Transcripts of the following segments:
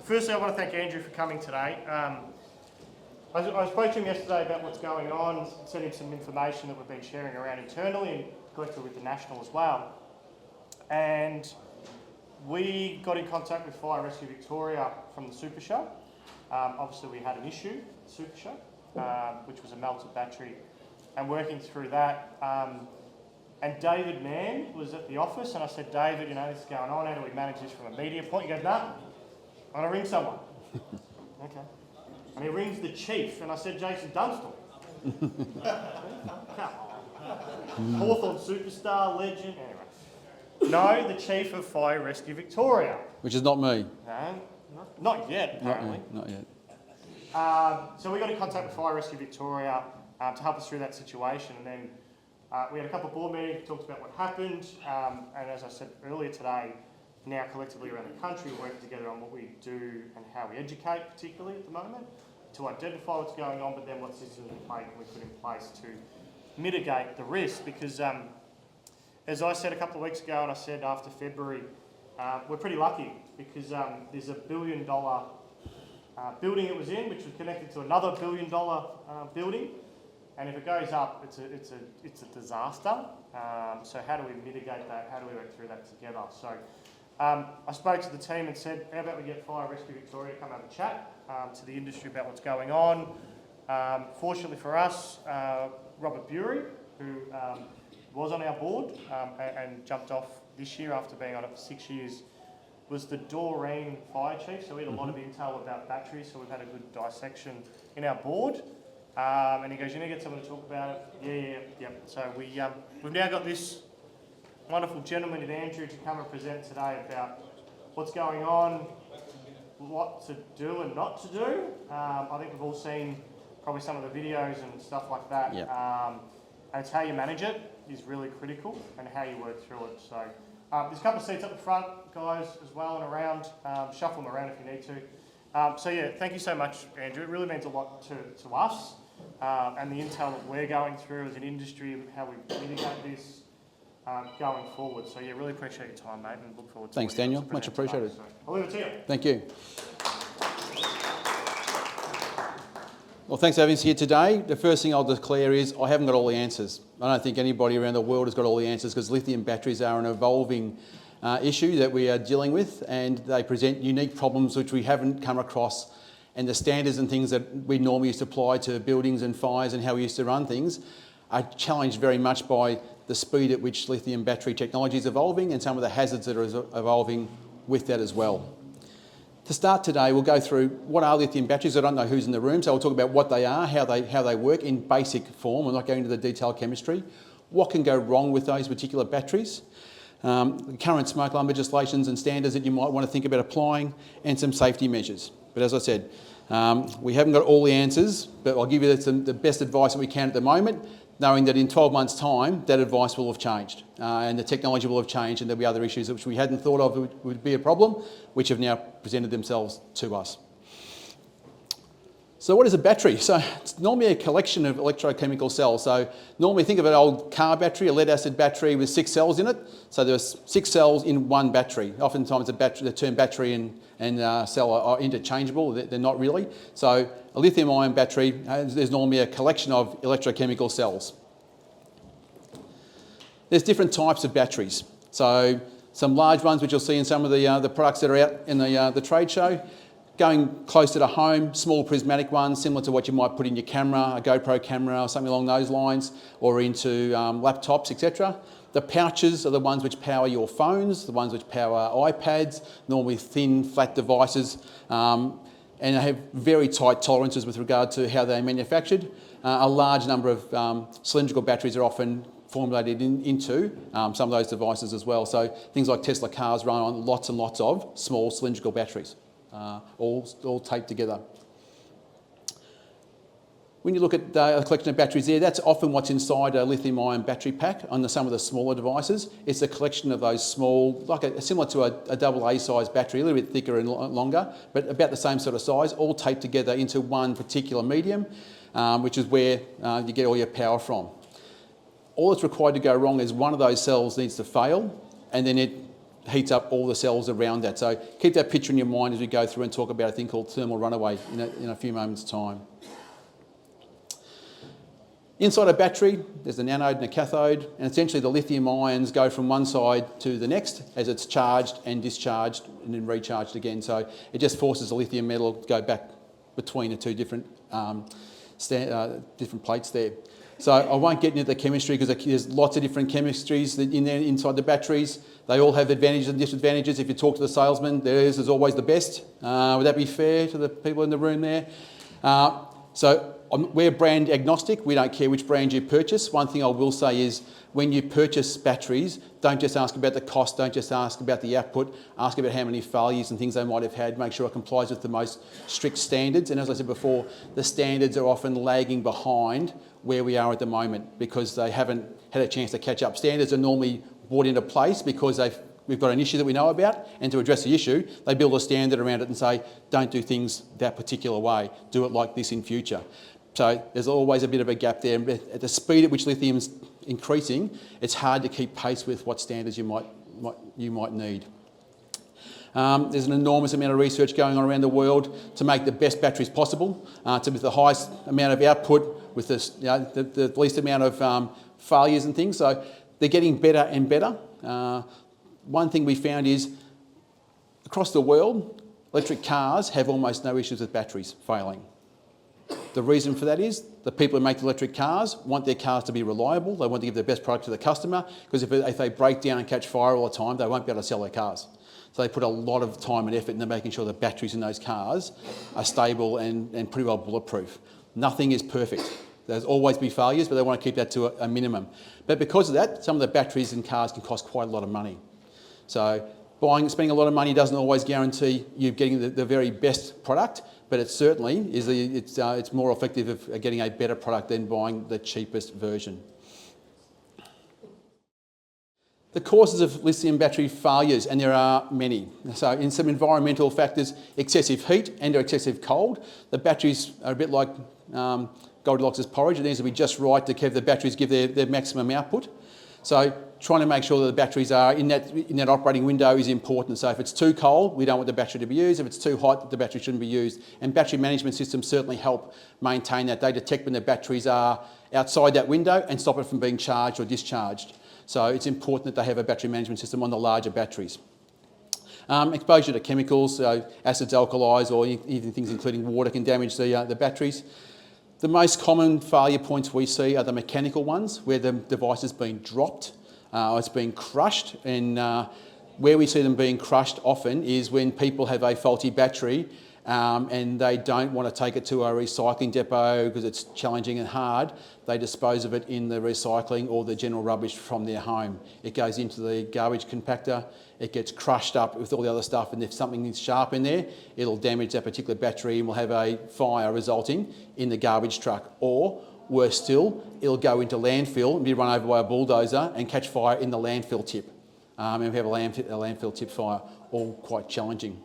Firstly, I want to thank Andrew for coming today. I spoke to him yesterday about what's going on, sent him some information that we've been sharing around internally and collectively with the National as well. And we got in contact with Fire Rescue Victoria from the Super Show. Obviously, we had an issue at the Super Show, which was a melted battery, and working through that. And David Mann was at the office, and I said, David, you know, this is going on, how do we manage this from a media point? He goes, no, I'm going to ring someone. Okay. And he rings the chief, and I said, Jason Dunstall. Hawthorn superstar, legend, anyway. No, the chief of Fire Rescue Victoria. Which is not me. No, not yet, apparently. Not yet. So we got in contact with Fire Rescue Victoria to help us through that situation, and then we had a couple of board meetings, talked about what happened, and as I said earlier today, now collectively around the country we're working together on what we do and how we educate, particularly at the moment, to identify what's going on, but then what systems we put in place to mitigate the risk. Because as I said a couple of weeks ago, and I said after February, we're pretty lucky because there's $1 billion building it was in, which was connected to another $1 billion building. And if it goes up, it's a disaster. So how do we mitigate that? How do we work through that together? So I spoke to the team and said, how about we get Fire Rescue Victoria to come have a chat to the industry about what's going on. Fortunately for us, Robert Bury, who was on our board and jumped off this year after being on it for 6 years, was the Doreen fire chief. So we had a lot of intel about batteries, so we've had a good dissection in our board. And he goes, you need to get someone to talk about it. Yeah. So we've now got this wonderful gentleman in Andrew to come and present today about what's going on, what to do and not to do. I think we've all seen probably some of the videos and stuff like that. Yep. And it's how you manage it is really critical and how you work through it. So there's a couple of seats up the front, guys, as well and around. Shuffle them around if you need to. So yeah, thank you so much, Andrew. It really means a lot to us and the intel that we're going through as an industry and how we mitigate this going forward. So yeah, really appreciate your time, mate, and look forward to Thanks, Daniel. Much appreciated. So I'll leave it to you. Thank you. Well, thanks for having us here today. The first thing I'll declare is I haven't got all the answers. I don't think anybody around the world has got all the answers because lithium batteries are an evolving issue that we are dealing with, and they present unique problems which we haven't come across, and the standards and things that we normally used to apply to buildings and fires and how we used to run things are challenged very much by the speed at which lithium battery technology is evolving and some of the hazards that are evolving with that as well. To start today, we'll go through what are lithium batteries. I don't know who's in the room, so we'll talk about what they are, how they work in basic form. We're not going into the detailed chemistry. What can go wrong with those particular batteries, the current smoke alarm legislations and standards that you might want to think about applying, and some safety measures. But as I said, we haven't got all the answers, but I'll give you the best advice that we can at the moment, knowing that in 12 months' time, that advice will have changed and the technology will have changed, and there'll be other issues which we hadn't thought of would be a problem, which have now presented themselves to us. So what is a battery? So it's normally a collection of electrochemical cells. So normally think of an old car battery, a lead acid battery with 6 cells in it. So there's 6 cells in one battery. Oftentimes the term battery and cell are interchangeable. They're not really. So a lithium ion battery, there's normally a collection of electrochemical cells. There's different types of batteries. So some large ones, which you'll see in some of the products that are out in the trade show. Going closer to home, small prismatic ones, similar to what you might put in your camera, a GoPro camera or something along those lines, or into laptops, etc. The pouches are the ones which power your phones, the ones which power iPads, normally thin, flat devices, and they have very tight tolerances with regard to how they're manufactured. A large number of cylindrical batteries are often formulated into some of those devices as well. So things like Tesla cars run on lots and lots of small cylindrical batteries. All taped together. When you look at a collection of batteries there, that's often what's inside a lithium-ion battery pack on some of the smaller devices. It's a collection of those small, similar to a AA size battery, a little bit thicker and longer, but about the same sort of size, all taped together into one particular medium, which is where you get all your power from. All that's required to go wrong is one of those cells needs to fail, and then it heats up all the cells around that. So keep that picture in your mind as we go through and talk about a thing called thermal runaway in a few moments' time. Inside a battery, there's an anode and a cathode, and essentially the lithium ions go from one side to the next as it's charged and discharged and then recharged again. So it just forces the lithium metal to go back between the two different plates there. So I won't get into the chemistry because there's lots of different chemistries in there inside the batteries. They all have advantages and disadvantages. If you talk to the salesman, theirs is always the best. Would that be fair to the people in the room there? We're brand agnostic. We don't care which brand you purchase. One thing I will say is when you purchase batteries, don't just ask about the cost, don't just ask about the output, ask about how many failures and things they might have had, make sure it complies with the most strict standards. And as I said before, the standards are often lagging behind where we are at the moment because they haven't had a chance to catch up. Standards are normally brought into place because we've got an issue that we know about, and to address the issue, they build a standard around it and say, don't do things that particular way, do it like this in future. So there's always a bit of a gap there. At the speed at which lithium's increasing, it's hard to keep pace with what standards you might need. There's an enormous amount of research going on around the world to make the best batteries possible, with the highest amount of output, with the least amount of failures and things. So they're getting better and better. One thing we found is across the world, electric cars have almost no issues with batteries failing. The reason for that is the people who make the electric cars want their cars to be reliable. They want to give the best product to the customer because if they break down and catch fire all the time, they won't be able to sell their cars. So they put a lot of time and effort into making sure the batteries in those cars are stable and pretty well bulletproof. Nothing is perfect. There's always be failures, but they want to keep that to a minimum. But because of that, some of the batteries in cars can cost quite a lot of money. So spending a lot of money doesn't always guarantee you getting the very best product, but it certainly is. It's more effective at getting a better product than buying the cheapest version. The causes of lithium battery failures, and there are many. So in some environmental factors, excessive heat and or excessive cold. The batteries are a bit like Goldilocks' porridge. It needs to be just right to have the batteries give their maximum output. So trying to make sure that the batteries are in that operating window is important. So if it's too cold, we don't want the battery to be used. If it's too hot, the battery shouldn't be used. And battery management systems certainly help maintain that. They detect when the batteries are outside that window and stop it from being charged or discharged. So it's important that they have a battery management system on the larger batteries. Exposure to chemicals, so acids, alkalis, or even things including water can damage the batteries. The most common failure points we see are the mechanical ones, where the device has been dropped, or it's been crushed, and where we see them being crushed often is when people have a faulty battery and they don't want to take it to a recycling depot because it's challenging and hard. They dispose of it in the recycling or the general rubbish from their home. It goes into the garbage compactor, it gets crushed up with all the other stuff, and if something is sharp in there, it'll damage that particular battery and will have a fire resulting in the garbage truck. Or worse still, it'll go into landfill and be run over by a bulldozer and catch fire in the landfill tip. And we have a landfill tip fire, all quite challenging.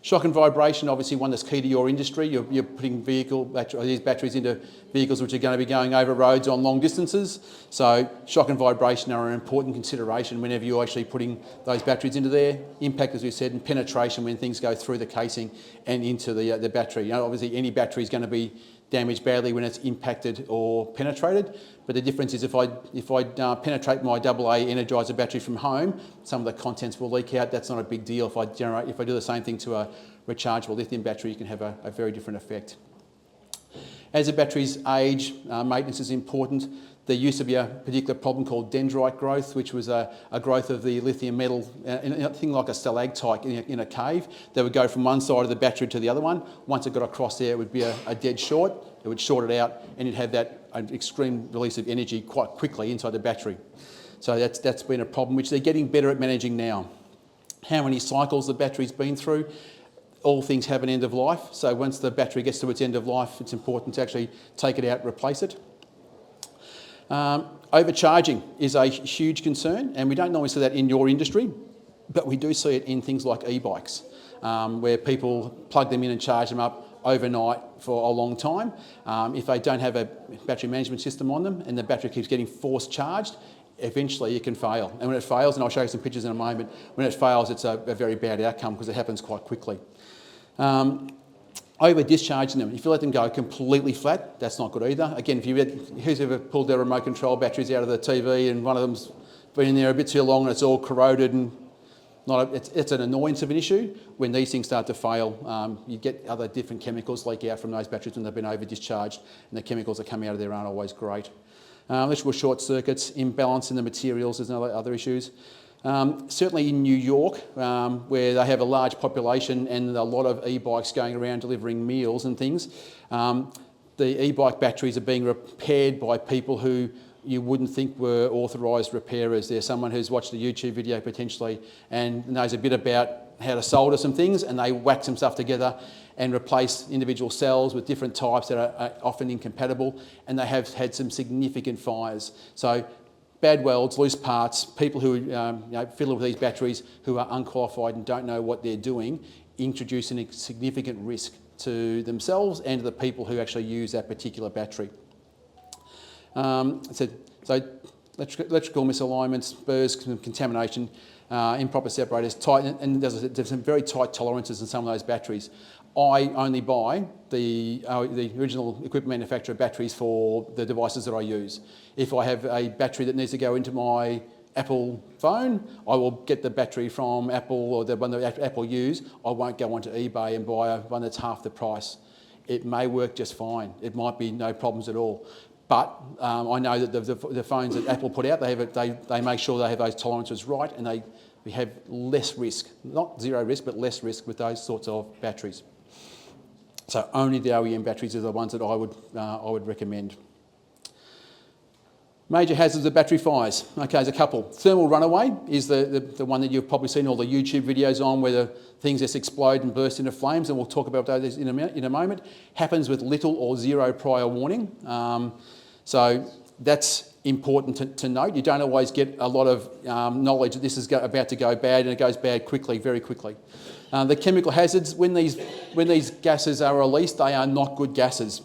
Shock and vibration, obviously one that's key to your industry. You're putting these batteries into vehicles which are going to be going over roads on long distances. So shock and vibration are an important consideration whenever you're actually putting those batteries into there. Impact, as we said, and penetration when things go through the casing and into the battery. You know, obviously any battery is going to be damaged badly when it's impacted or penetrated. But the difference is if I penetrate my AA Energizer battery from home, some of the contents will leak out. That's not a big deal. If I do the same thing to a rechargeable lithium battery, you can have a very different effect. As the batteries age, maintenance is important. There used to be a particular problem called dendrite growth, which was a growth of the lithium metal in a thing like a stalactite in a cave. They would go from one side of the battery to the other one. Once it got across there, it would be a dead short. It would short it out, and you'd have that extreme release of energy quite quickly inside the battery. So that's been a problem, which they're getting better at managing now. How many cycles the battery's been through? All things have an end of life. So once the battery gets to its end of life, it's important to actually take it out and replace it. Overcharging is a huge concern, and we don't normally see that in your industry, but we do see it in things like e-bikes, where people plug them in and charge them up overnight for a long time. If they don't have a battery management system on them and the battery keeps getting force charged, eventually it can fail. And when it fails, and I'll show you some pictures in a moment, when it fails, it's a very bad outcome because it happens quite quickly. Over discharging them, if you let them go completely flat, that's not good either. Again, who's ever pulled their remote control batteries out of the TV and one of them's been in there a bit too long and it's all corroded and it's an annoyance of an issue. When these things start to fail, you get other different chemicals leak out from those batteries when they've been over discharged, and the chemicals that come out of there aren't always great. Electrical short circuits, imbalance in the materials, there's other issues. Certainly in New York, where they have a large population and a lot of e-bikes going around delivering meals and things, the e-bike batteries are being repaired by people who you wouldn't think were authorised repairers. There's someone who's watched a YouTube video potentially and knows a bit about how to solder some things, and they whack some stuff together and replace individual cells with different types that are often incompatible, and they have had some significant fires. So bad welds, loose parts, people who fiddle with these batteries who are unqualified and don't know what they're doing, introducing a significant risk to themselves and to the people who actually use that particular battery. So electrical misalignments, spurs, contamination, improper separators, tight, and there's some very tight tolerances in some of those batteries. I only buy the original equipment manufacturer batteries for the devices that I use. If I have a battery that needs to go into my Apple phone, I will get the battery from Apple or the one that Apple use. I won't go onto eBay and buy one that's half the price. It may work just fine. It might be no problems at all. But I know that the phones that Apple put out, they make sure they have those tolerances right, and we have less risk, not zero risk, but less risk with those sorts of batteries. So only the OEM batteries are the ones that I would recommend. Major hazards of battery fires. Okay, there's a couple. Thermal runaway is the one that you've probably seen all the YouTube videos on, where the things just explode and burst into flames, and we'll talk about those in a moment. Happens with little or zero prior warning. So that's important to note. You don't always get a lot of knowledge that this is about to go bad, and it goes bad quickly, very quickly. The chemical hazards, when these gases are released, they are not good gases.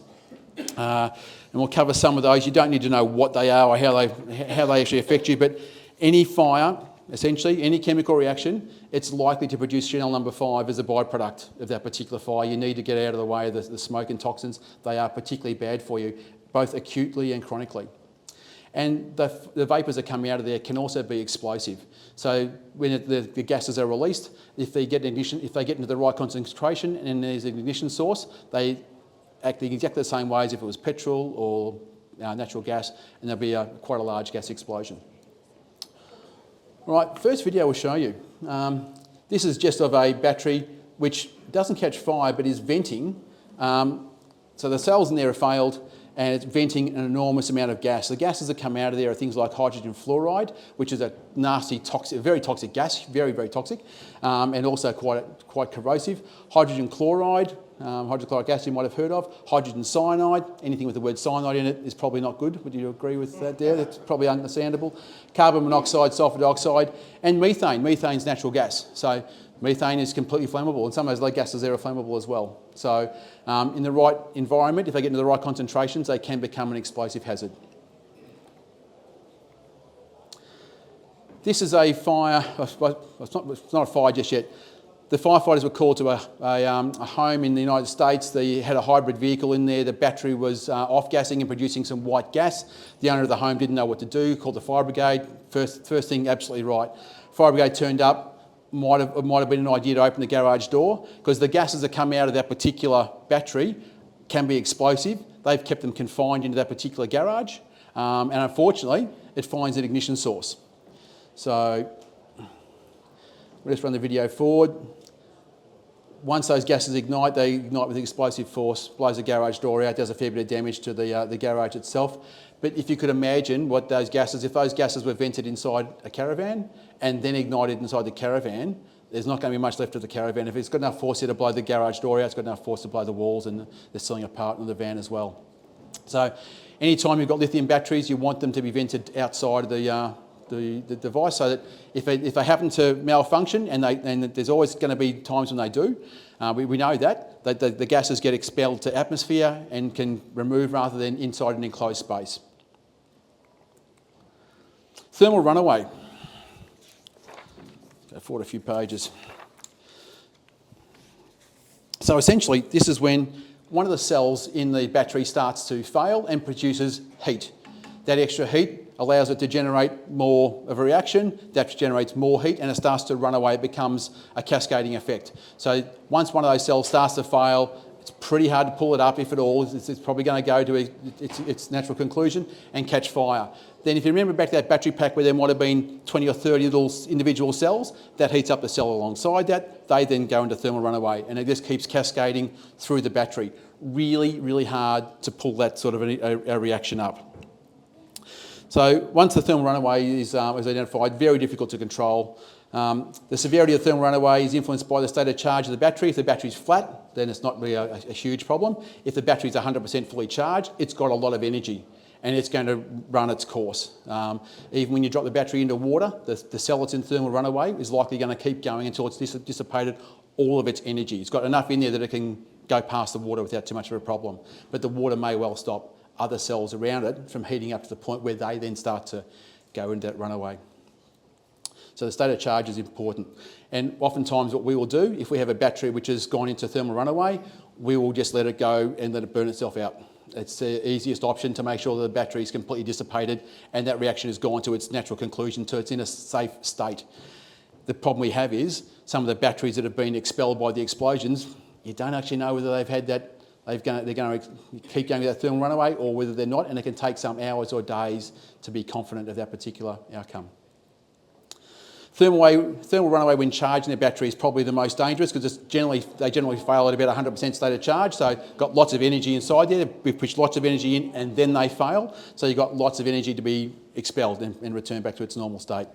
And we'll cover some of those. You don't need to know what they are or how they actually affect you, but any fire, essentially, any chemical reaction, it's likely to produce Chanel number 5 as a byproduct of that particular fire. You need to get out of the way of the smoke and toxins. They are particularly bad for you, both acutely and chronically. And the vapours that come out of there can also be explosive. So when the gases are released, if they get into the right concentration and there's an ignition source, they act exactly the same way as if it was petrol or natural gas, and there'll be quite a large gas explosion. All right, first video we'll show you. This is just of a battery which doesn't catch fire but is venting. So the cells in there are failed, and it's venting an enormous amount of gas. The gases that come out of there are things like hydrogen fluoride, which is a nasty, toxic, very toxic gas, very, very toxic, and also quite corrosive. Hydrogen chloride, hydrochloric acid you might have heard of. Hydrogen cyanide, anything with the word cyanide in it is probably not good. Would you agree with that there? That's probably understandable. Carbon monoxide, sulfur dioxide, and methane. Methane's natural gas. So methane is completely flammable, and some of those lead gases there are flammable as well. So in the right environment, if they get into the right concentrations, they can become an explosive hazard. This is a fire, it's not a fire just yet. The firefighters were called to a home in the United States. They had a hybrid vehicle in there. The battery was off-gassing and producing some white gas. The owner of the home didn't know what to do, called the fire brigade. First thing, absolutely right. Fire brigade turned up. Might have been an idea to open the garage door, because the gases that come out of that particular battery can be explosive. They've kept them confined into that particular garage, and unfortunately, it finds an ignition source. So we'll just run the video forward. Once those gases ignite, they ignite with explosive force, blows the garage door out, does a fair bit of damage to the garage itself. But if you could imagine what those gases, if those gases were vented inside a Caravan and then ignited inside the Caravan, there's not going to be much left of the Caravan. If it's got enough force here to blow the garage door out, it's got enough force to blow the walls and the ceiling apart in the van as well. So anytime you've got lithium batteries, you want them to be vented outside of the device, so that if they happen to malfunction, and there's always going to be times when they do, we know that the gases get expelled to atmosphere and can remove rather than inside an enclosed space. Thermal runaway. Go forward a few pages. So essentially, this is when one of the cells in the battery starts to fail and produces heat. That extra heat allows it to generate more of a reaction, that generates more heat, and it starts to run away. It becomes a cascading effect. So once one of those cells starts to fail, it's pretty hard to pull it up, if at all. It's probably going to go to its natural conclusion and catch fire. Then if you remember back to that battery pack where there might have been 20 or 30 little individual cells, that heats up the cell alongside that. They then go into thermal runaway, and it just keeps cascading through the battery. Really, really hard to pull that sort of a reaction up. So once the thermal runaway is identified, very difficult to control. The severity of thermal runaway is influenced by the state of charge of the battery. If the battery's flat, then it's not really a huge problem. If the battery's 100% fully charged, it's got a lot of energy and it's going to run its course. Even when you drop the battery into water, the cell that's in thermal runaway is likely going to keep going until it's dissipated all of its energy. It's got enough in there that it can go past the water without too much of a problem. But the water may well stop other cells around it from heating up to the point where they then start to go into that runaway. So the state of charge is important. And oftentimes what we will do, if we have a battery which has gone into thermal runaway, we will just let it go and let it burn itself out. It's the easiest option to make sure that the battery is completely dissipated and that reaction has gone to its natural conclusion, so it's in a safe state. The problem we have is some of the batteries that have been expelled by the explosions, you don't actually know whether they've had that, they're going to keep going with that thermal runaway or whether they're not, and it can take some hours or days to be confident of that particular outcome. Thermal runaway when charging the battery is probably the most dangerous because they generally fail at about 100% state of charge, so got lots of energy inside there. We've pushed lots of energy in and then they fail, so you've got lots of energy to be expelled and returned back to its normal state.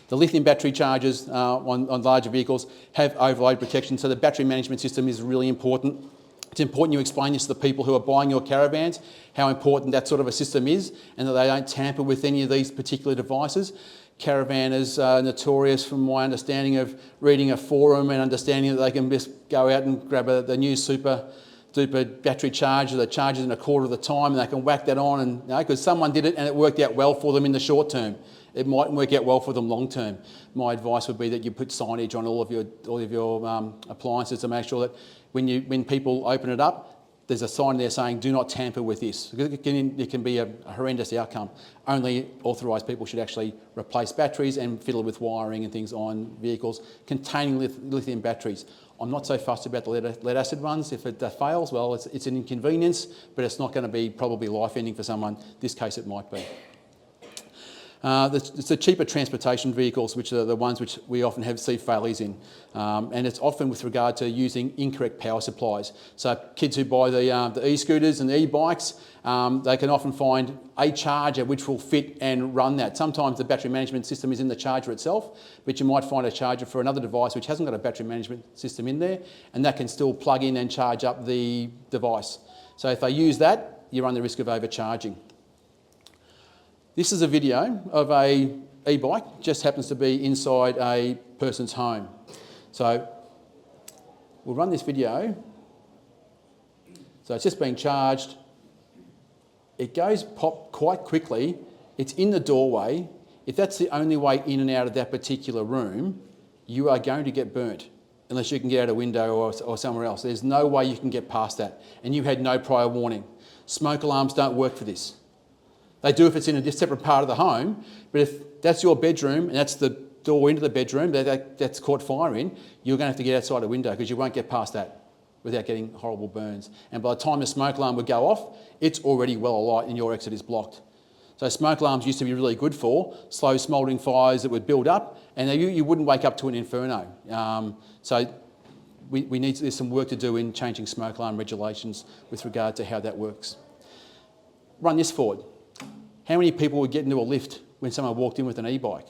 The lithium battery chargers on larger vehicles have overload protection, so the battery management system is really important. It's important you explain this to the people who are buying your caravans, how important that sort of a system is, and that they don't tamper with any of these particular devices. Caravan is notorious, from my understanding of reading a forum and understanding that they can just go out and grab the new super duper battery charger that charges in a quarter of the time, and they can whack that on, and because someone did it and it worked out well for them in the short term. It mightn't work out well for them long term. My advice would be that you put signage on all of your appliances to make sure that when people open it up, there's a sign there saying "Do not tamper with this." It can be a horrendous outcome. Only authorised people should actually replace batteries and fiddle with wiring and things on vehicles containing lithium batteries. I'm not so fussed about the lead acid ones. If it fails, well, it's an inconvenience, but it's not going to be probably life-ending for someone. In this case, it might be. It's the cheaper transportation vehicles, which are the ones which we often see failures in, and it's often with regard to using incorrect power supplies. So kids who buy the e-scooters and the e-bikes, they can often find a charger which will fit and run that. Sometimes the battery management system is in the charger itself, but you might find a charger for another device which hasn't got a battery management system in there, and that can still plug in and charge up the device. So if they use that, you run the risk of overcharging. This is a video of a e-bike, just happens to be inside a person's home. So we'll run this video. So it's just being charged. It goes pop quite quickly. It's in the doorway. If that's the only way in and out of that particular room, you are going to get burnt unless you can get out a window or somewhere else. There's no way you can get past that. And you had no prior warning. Smoke alarms don't work for this. They do if it's in a separate part of the home, but if that's your bedroom and that's the door into the bedroom that's caught fire in, you're going to have to get outside a window because you won't get past that without getting horrible burns. And by the time the smoke alarm would go off, it's already well alight and your exit is blocked. So smoke alarms used to be really good for slow smouldering fires that would build up, and you wouldn't wake up to an inferno. So there's some work to do in changing smoke alarm regulations with regard to how that works. Run this forward. How many people would get into a lift when someone walked in with an e-bike?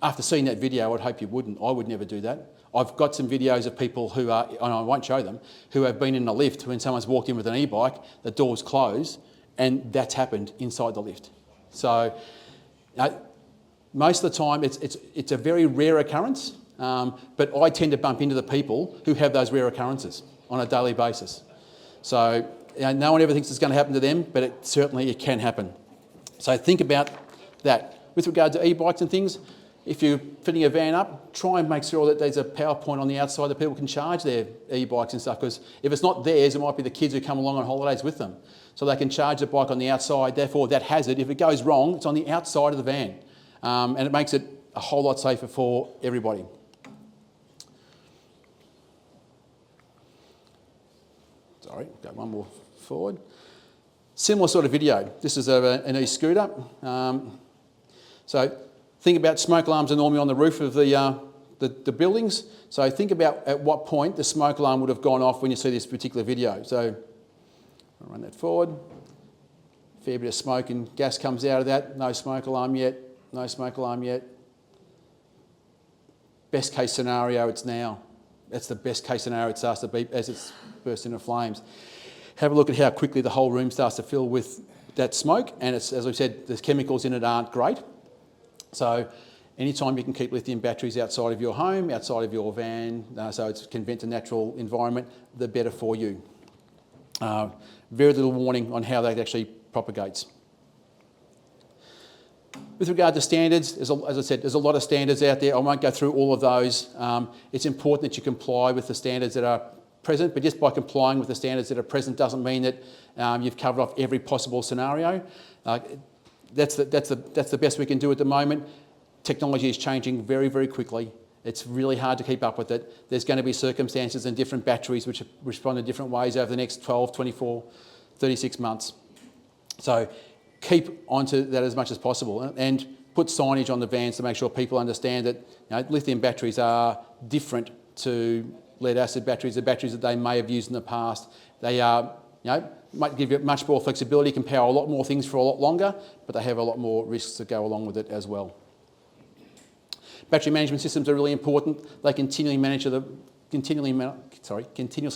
After seeing that video, I'd hope you wouldn't. I would never do that. I've got some videos of people who are, and I won't show them, who have been in a lift when someone's walked in with an e-bike, the door's closed, and that's happened inside the lift. So most of the time, it's a very rare occurrence, but I tend to bump into the people who have those rare occurrences on a daily basis. So no one ever thinks it's going to happen to them, but it certainly can happen. So think about that. With regard to e-bikes and things, if you're fitting a van up, try and make sure that there's a power point on the outside that people can charge their e-bikes and stuff, because if it's not theirs, it might be the kids who come along on holidays with them. So they can charge the bike on the outside, therefore that hazard, if it goes wrong, it's on the outside of the van. And it makes it a whole lot safer for everybody. Sorry, go one more forward. Similar sort of video. This is an e-scooter. So think about smoke alarms are normally on the roof of the buildings. So think about at what point the smoke alarm would have gone off when you see this particular video. So I'll run that forward. Fair bit of smoke and gas comes out of that. No smoke alarm yet. No smoke alarm yet. Best case scenario, it's now. That's the best case scenario. It starts to beep as it's burst into flames. Have a look at how quickly the whole room starts to fill with that smoke, and it's, as we've said, the chemicals in it aren't great. So anytime you can keep lithium batteries outside of your home, outside of your van, so it can vent a natural environment, the better for you. Very little warning on how that actually propagates. With regard to standards, as I said, there's a lot of standards out there. I won't go through all of those. It's important that you comply with the standards that are present, but just by complying with the standards that are present doesn't mean that you've covered off every possible scenario. That's the best we can do at the moment. Technology is changing very, very quickly. It's really hard to keep up with it. There's going to be circumstances and different batteries which respond in different ways over the next 12, 24, 36 months. So keep onto that as much as possible and put signage on the vans to make sure people understand that lithium batteries are different to lead acid batteries, the batteries that they may have used in the past. They are, might give you much more flexibility, can power a lot more things for a lot longer, but they have a lot more risks that go along with it as well. Battery management systems are really important. They continuously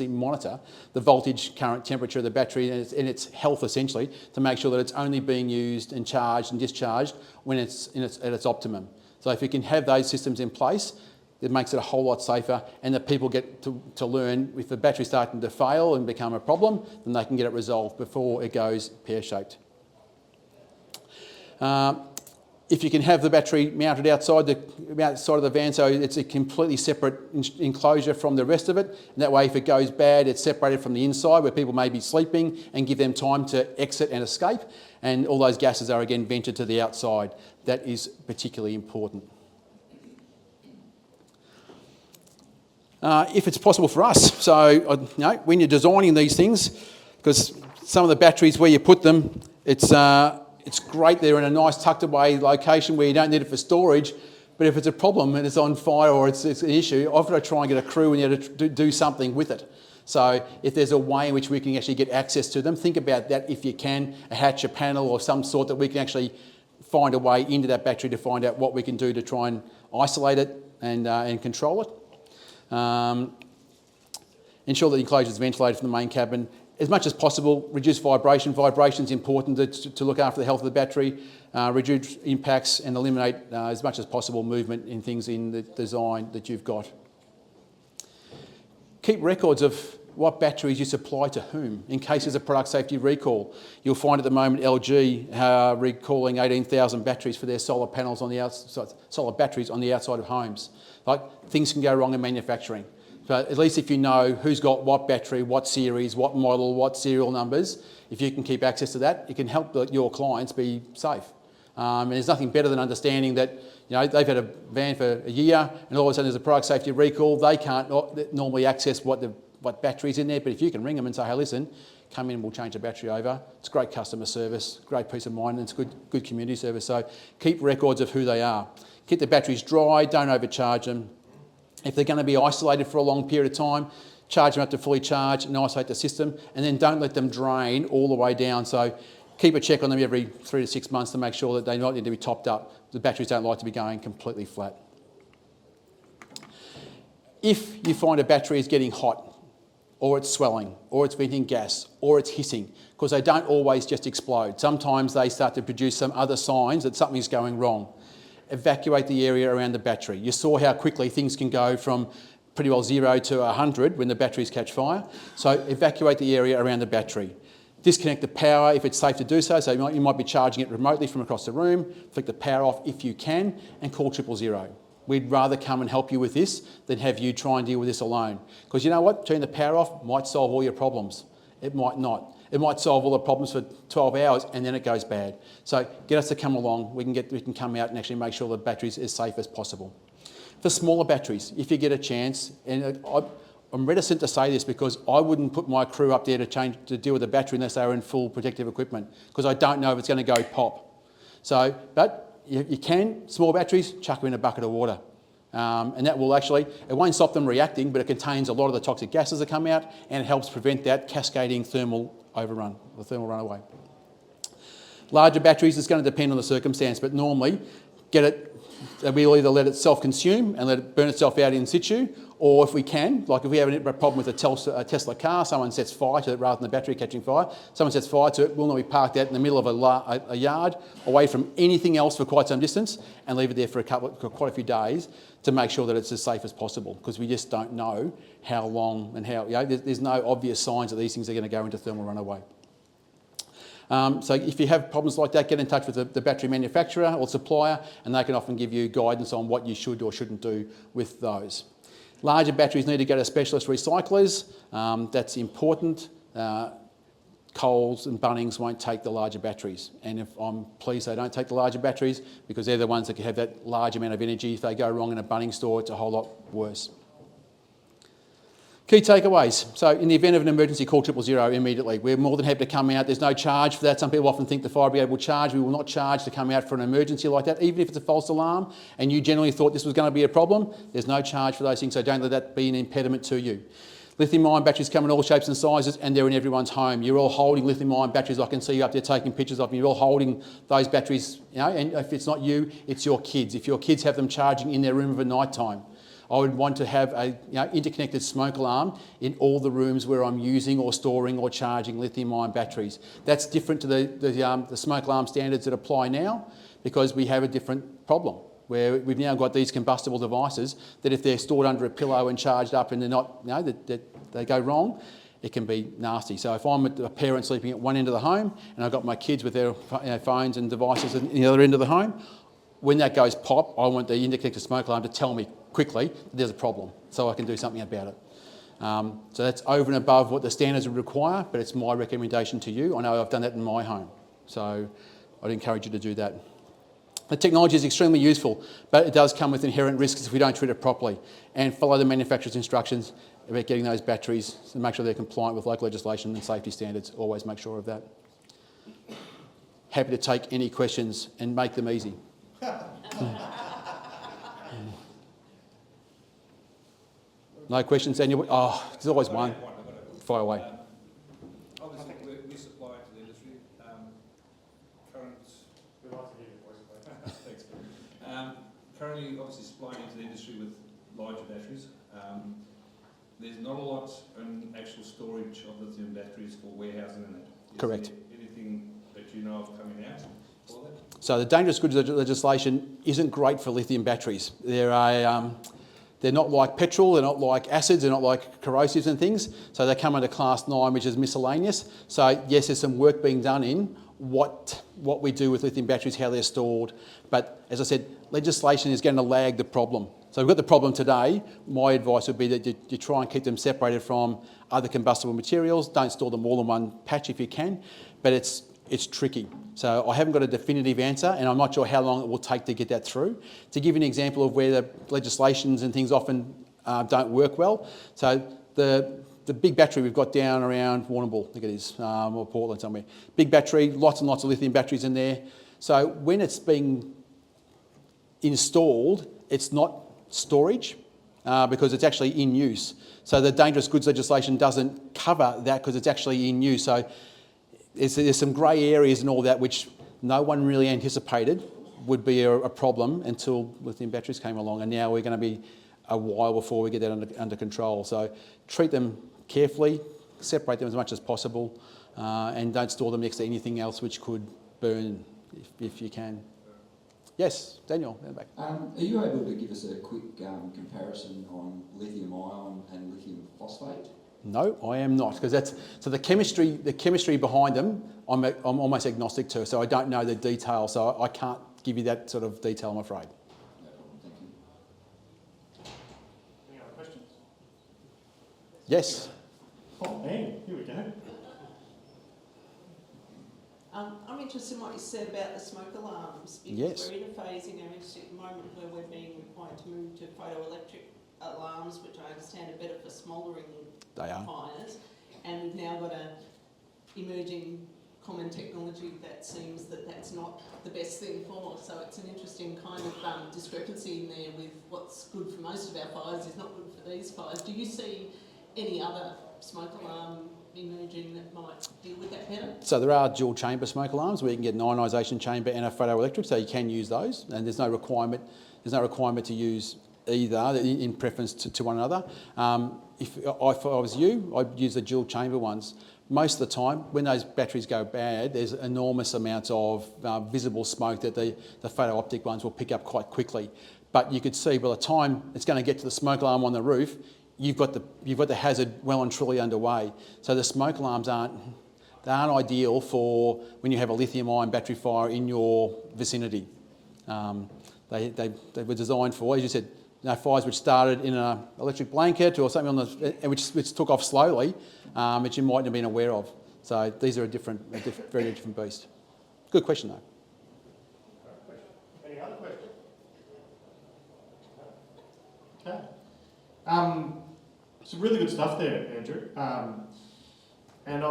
monitor the voltage, current, temperature of the battery and its health essentially to make sure that it's only being used and charged and discharged when it's at its optimum. So if you can have those systems in place, it makes it a whole lot safer, and that people get to learn if the battery's starting to fail and become a problem, then they can get it resolved before it goes pear-shaped. If you can have the battery mounted outside of the van, so it's a completely separate enclosure from the rest of it, and that way if it goes bad, it's separated from the inside where people may be sleeping, and give them time to exit and escape, and all those gases are again vented to the outside. That is particularly important. If it's possible for us, so when you're designing these things, because some of the batteries where you put them, it's great they're in a nice tucked away location where you don't need it for storage, but if it's a problem and it's on fire or it's an issue, I've got to try and get a crew in there to do something with it. So if there's a way in which we can actually get access to them, think about that if you can, a hatch, a panel or some sort that we can actually find a way into that battery to find out what we can do to try and isolate it and control it. Ensure that the enclosure is ventilated from the main cabin. As much as possible, reduce vibration. Vibration is important to look after the health of the battery, reduce impacts and eliminate as much as possible movement in things in the design that you've got. Keep records of what batteries you supply to whom in case there's a product safety recall. You'll find at the moment LG are recalling 18,000 batteries for their solar panels on the outside, solar batteries on the outside of homes. Like, things can go wrong in manufacturing. So at least if you know who's got what battery, what series, what model, what serial numbers, if you can keep access to that, it can help your clients be safe. And there's nothing better than understanding that they've had a van for a year and all of a sudden there's a product safety recall. They can't normally access what battery's in there, but if you can ring them and say, hey, listen, come in and we'll change the battery over. It's great customer service, great peace of mind, and it's good community service. So keep records of who they are. Keep the batteries dry, don't overcharge them. If they're going to be isolated for a long period of time, charge them up to fully charge and isolate the system, and then don't let them drain all the way down. So keep a check on them every 3 to 6 months to make sure that they don't need to be topped up. The batteries don't like to be going completely flat. If you find a battery is getting hot, or it's swelling, or it's venting gas, or it's hissing, because they don't always just explode. Sometimes they start to produce some other signs that something's going wrong. Evacuate the area around the battery. You saw how quickly things can go from pretty well 0 to 100 when the batteries catch fire. So evacuate the area around the battery. disconnect the power if it's safe to do so. So you might be charging it remotely from across the room, flick the power off if you can, and call 000. We'd rather come and help you with this than have you try and deal with this alone. Because you know what? Turning the power off might solve all your problems. It might not. It might solve all the problems for 12 hours and then it goes bad. So get us to come along. We can come out and actually make sure the battery's as safe as possible. For smaller batteries, if you get a chance, and I'm reticent to say this because I wouldn't put my crew up there to deal with the battery unless they were in full protective equipment, because I don't know if it's going to go pop. So, but you can, small batteries, chuck them in a bucket of water. And that will actually, it won't stop them reacting, but it contains a lot of the toxic gases that come out and it helps prevent that cascading thermal overrun, the thermal runaway. Larger batteries, it's going to depend on the circumstance, but normally we'll either let it self-consume and let it burn itself out in situ, or if we can, like if we have a problem with a Tesla car, someone sets fire to it rather than the battery catching fire, someone sets fire to it, we'll not be parked out in the middle of a yard, away from anything else for quite some distance, and leave it there for quite a few days to make sure that it's as safe as possible, because we just don't know how long and how, there's no obvious signs that these things are going to go into thermal runaway. So if you have problems like that, get in touch with the battery manufacturer or supplier, and they can often give you guidance on what you should or shouldn't do with those. Larger batteries need to go to specialist recyclers. That's important. Coles and Bunnings won't take the larger batteries, and if I'm pleased they don't take the larger batteries, because they're the ones that can have that large amount of energy. If they go wrong in a Bunnings store, it's a whole lot worse. Key takeaways. So in the event of an emergency, call 000 immediately. We're more than happy to come out. There's no charge for that. Some people often think the fire brigade will charge. We will not charge to come out for an emergency like that, even if it's a false alarm and you generally thought this was going to be a problem. There's no charge for those things, so don't let that be an impediment to you. Lithium-ion batteries come in all shapes and sizes, and they're in everyone's home. You're all holding lithium-ion batteries. I can see you up there taking pictures of them. You're all holding those batteries, and if it's not you, it's your kids. If your kids have them charging in their room of a night time, I would want to have a interconnected smoke alarm in all the rooms where I'm using or storing or charging lithium-ion batteries. That's different to the smoke alarm standards that apply now, because we have a different problem, where we've now got these combustible devices that if they're stored under a pillow and charged up and they're not, they go wrong, it can be nasty. So if I'm a parent sleeping at one end of the home and I've got my kids with their phones and devices at the other end of the home, when that goes pop, I want the interconnected smoke alarm to tell me quickly that there's a problem so I can do something about it. So that's over and above what the standards would require, but it's my recommendation to you. I know I've done that in my home, so I'd encourage you to do that. The technology is extremely useful, but it does come with inherent risks if we don't treat it properly, and follow the manufacturer's instructions about getting those batteries and make sure they're compliant with local legislation and safety standards. Always make sure of that. Happy to take any questions and make them easy. No questions, Daniel? Oh, there's always one. Fire away. Obviously, we supply to the industry. Currently, obviously, supplying into the industry with larger batteries. There's not a lot in actual storage of lithium batteries for warehousing and that. Correct. Is there anything that you know of coming out for that? So the dangerous goods legislation isn't great for lithium batteries. They're not like petrol, they're not like acids, they're not like corrosives and things. So they come under class 9, which is miscellaneous. So yes, there's some work being done in what we do with lithium batteries, how they're stored. But as I said, legislation is going to lag the problem. So we've got the problem today. My advice would be that you try and keep them separated from other combustible materials. Don't store them all in one patch if you can, but it's tricky. So I haven't got a definitive answer, and I'm not sure how long it will take to get that through. To give you an example of where the legislations and things often don't work well, so the big battery we've got down around Warrnambool, I think it is, or Portland somewhere. Big battery, lots and lots of lithium batteries in there. So when it's being installed, it's not storage because it's actually in use. So the dangerous goods legislation doesn't cover that because it's actually in use. So there's some grey areas and all that which no one really anticipated would be a problem until lithium batteries came along, and now we're going to be a while before we get that under control. So treat them carefully, separate them as much as possible, and don't store them next to anything else which could burn if you can. Yes, Daniel, in the back. Are you able to give us a quick comparison on lithium ion and lithium phosphate No, I am not, because that's so the chemistry behind them. I'm almost agnostic to, so I don't know the detail, so I can't give you that sort of detail, I'm afraid. No problem, thank you. Any other questions? Yes. Oh, man, here we go. I'm interested in what you said about the smoke alarms, because Yes. we're in a phase in our industry at the moment where we're being required to move to photoelectric alarms, which I understand are better for smouldering They are. fires, and we've now got a emerging common technology that seems that that's not the best thing for. So it's an interesting kind of discrepancy in there with what's good for most of our fires is not good for these fires. Do you see any other smoke alarm emerging that might deal with that better? So there are dual chamber smoke alarms where you can get an ionisation chamber and a photoelectric, so you can use those, and there's no requirement to use either in preference to one another. If I was you, I'd use the dual chamber ones. Most of the time, when those batteries go bad, there's enormous amounts of visible smoke that the photo optic ones will pick up quite quickly. But you could see by the time it's going to get to the smoke alarm on the roof, you've got the hazard well and truly underway. So the smoke alarms aren't ideal for when you have a lithium-ion battery fire in your vicinity. They were designed for, as you said, fires which started in an electric blanket or something which took off slowly, which you mightn't have been aware of. So these are a very different beast. Good question though. Any other questions? Okay. Some really good stuff there, Andrew. And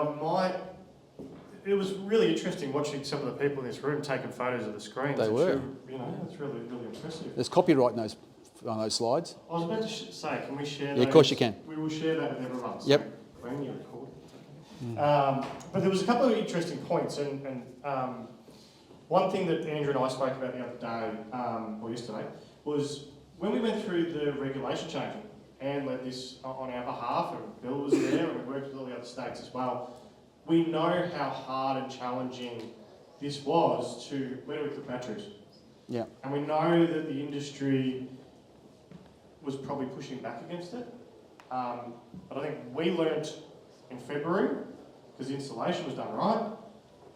it was really interesting watching some of the people in this room taking photos of the screens. They were. It's really, really impressive. There's copyright on those slides. I was about to say, can we share that? Yeah, of course you can. We will share that with everyone. So Yep. when you record. But there was a couple of interesting points, and one thing that Andrew and I spoke about the other day, or yesterday, was when we went through the regulation change and led this on our behalf, and Bill was there, and we worked with all the other states as well. We know how hard and challenging this was to where do we put batteries. Yeah. And we know that the industry was probably pushing back against it. But I think we learnt in February, because the installation was done right.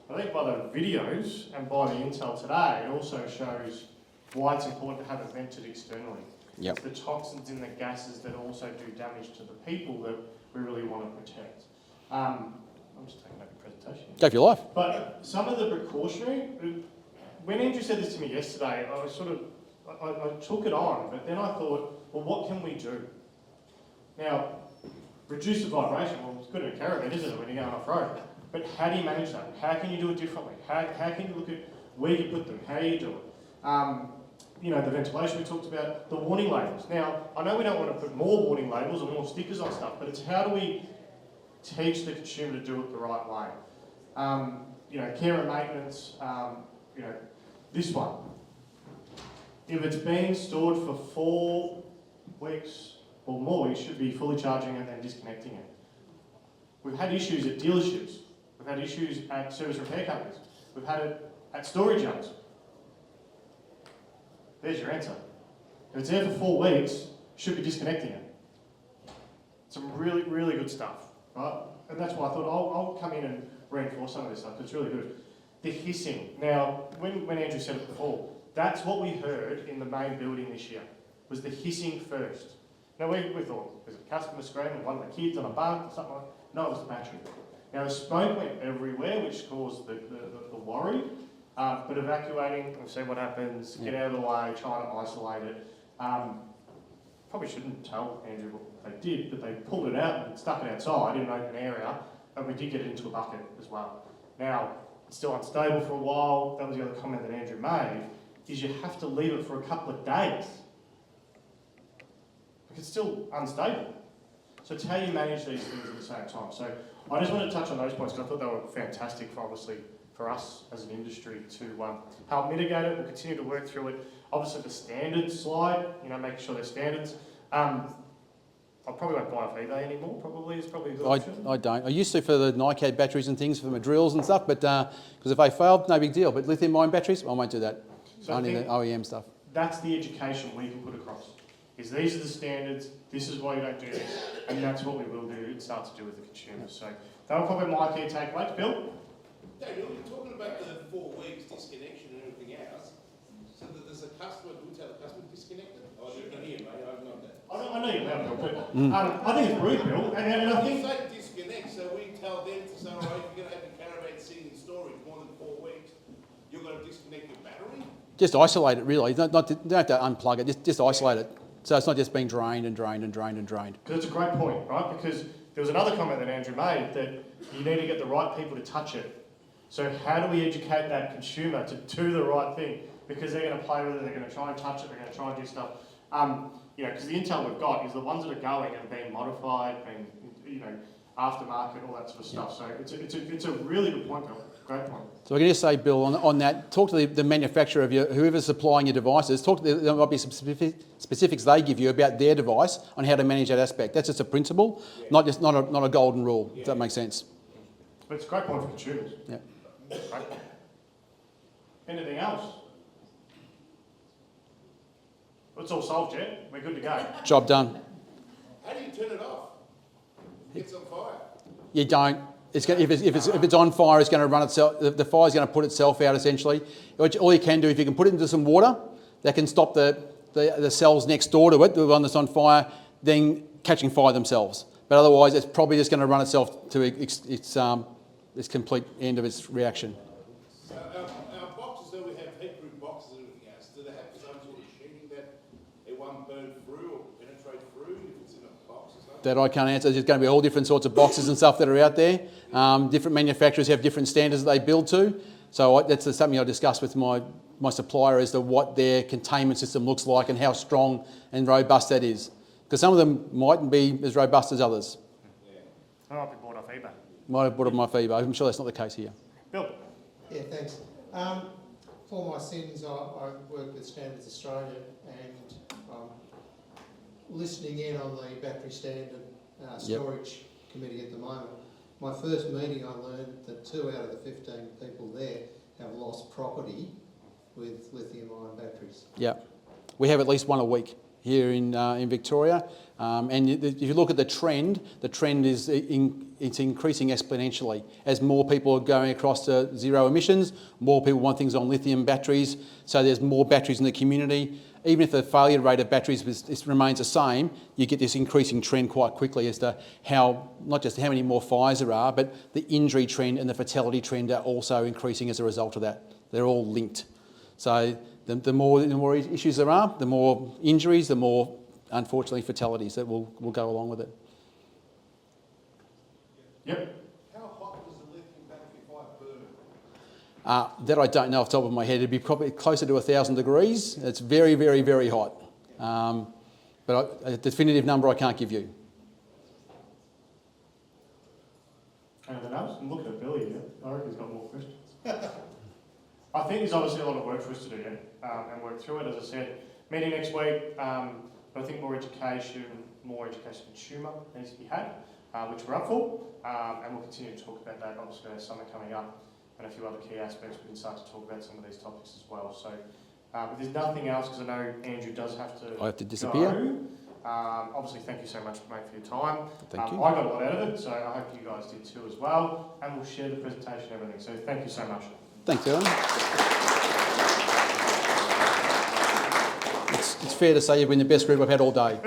I think by the videos and by the intel today, it also shows why it's important to have it vented externally. Yep. It's the toxins in the gases that also do damage to the people that we really want to protect. I'm just taking up your presentation. Go for your life. But some of the precautionary, when Andrew said this to me yesterday, I was I took it on, but then I thought, well, what can we do? Now, reduce the vibration, well, it's good in a caravan, isn't it, when you're going off-road? But how do you manage that? How can you do it differently? How can you look at where you put them, how you do it? The ventilation we talked about, the warning labels. Now, I know we don't want to put more warning labels or more stickers on stuff, but it's how do we teach the consumer to do it the right way? Care and maintenance, this one. If it's been stored for 4 weeks or more, you should be fully charging it and disconnecting it. We've had issues at dealerships. We've had issues at service repair companies. We've had it at storage yards. There's your answer. If it's there for 4 weeks, you should be disconnecting it. Some really, really good stuff, right? And that's why I thought I'll come in and reinforce some of this stuff, because it's really good. The hissing. Now, when Andrew said it before, that's what we heard in the main building this year, was the hissing first. Now, we thought, was it a customer screaming, one of the kids on a bunk or something like that? No, it was the battery. Now, the smoke went everywhere, which caused the worry, but evacuating, we'll see what happens, get out of the way, trying to isolate it. Probably shouldn't tell Andrew what they did, but they pulled it out and stuck it outside in an open area, and we did get it into a bucket as well. Now, it's still unstable for a while. That was the other comment that Andrew made, is you have to leave it for a couple of days. It's still unstable. So it's how you manage these things at the same time. So I just wanted to touch on those points because I thought they were fantastic for us as an industry to help mitigate it. We'll continue to work through it. Obviously the standards slide, making sure they're standards. I probably won't buy off eBay anymore, probably is probably a good option. I don't. I used to for the NiCad batteries and things for my drills and stuff, but because if they failed, no big deal. But lithium-ion batteries, I won't do that. So Only the OEM stuff. That's the education we can put across. is these are the standards, this is why you don't do this, and that's what we will do and start to do with the consumers. So that will probably be my key takeaways. Bill? Daniel, you're talking about the 4 weeks disconnection and everything else. So that there's a customer, do we tell the customer disconnected? Oh, you can hear, mate, I've not that. I know you're loud, Bill, but I think it's rude, Bill, and I think... You say disconnect, so we tell them to say, all right, if you're going to have your caravan sitting in storage more than 4 weeks, you're going to disconnect your battery? Just isolate it, really. Don't have to unplug it, just isolate it. So it's not just being drained and drained and drained and drained. Because it's a great point, right? Because there was another comment that Andrew made that you need to get the right people to touch it. So how do we educate that consumer to do the right thing? Because they're going to play with it, they're going to try and touch it, they're going to try and do stuff. Because the intel we've got is the ones that are going and being modified, being, aftermarket, all that sort of stuff. So it's a really good point, Bill. Great point. So I can just say, Bill, on that, talk to the manufacturer of whoever's supplying your devices. There might be some specifics they give you about their device on how to manage that aspect. That's just a principle, not a golden rule. If that makes sense. But it's a great point for consumers. Yeah. Great point. Anything else? It's all solved, Jet. We're good to go. Job done. How do you turn it off? It gets on fire. You don't. If it's on fire, it's going to run itself. The fire's going to put itself out essentially. All you can do, if you can put it into some water, that can stop the cells next door to it, the one that's on fire, then catching fire themselves. But otherwise, it's probably just going to run itself to its complete end of its reaction. So our boxes, though we have heat-proof boxes and everything else, do they have some sort of sheeting that it won't burn through or penetrate through if it's in a box or something? That I can't answer. There's going to be all different sorts of boxes and stuff that are out there. Different manufacturers have different standards that they build to. So that's something I discussed with my supplier as to what their containment system looks like and how strong and robust that is. Because some of them mightn't be as robust as others. I might be bought off eBay. Might have bought it off eBay. I'm sure that's not the case here. Bill? Yeah, thanks. For my sins, I work with Standards Australia and listening in on the battery standard storage committee at the moment. My first meeting, I learned that 2 out of the 15 people there have lost property with lithium-ion batteries. Yeah, we have at least one a week here in Victoria, and if you look at the trend is it's increasing exponentially as more people are going across to zero emissions. More people want things on lithium batteries, so there's more batteries in the community. Even if the failure rate of batteries remains the same, you get this increasing trend quite quickly as to how, not just how many more fires there are, but the injury trend and the fatality trend are also increasing as a result of that. They're all linked. So the more issues there are, the more injuries, the more, unfortunately, fatalities that will go along with it. Yep. How hot does the lithium battery fire burn? That I don't know off the top of my head. It'd be probably closer to 1,000 degrees. It's very, very, very hot. But a definitive number I can't give you. Anything else? I'm looking at Billy here. I reckon he's got more questions. I think there's obviously a lot of work for us to do yet, and work through it. As I said, meeting next week, but I think more education consumer needs to be had, which we're up for, and we'll continue to talk about that. Obviously, there's summer coming up, and a few other key aspects. We can start to talk about some of these topics as well. So, if there's nothing else, because I know Andrew does have to. I have to disappear. Go. Obviously, thank you so much, mate, for your time. Thank you. I got a lot out of it, so I hope you guys did too as well. And we'll share the presentation and everything. So thank you so much. Thanks, Alan. It's fair to say you've been the best group I've had all day.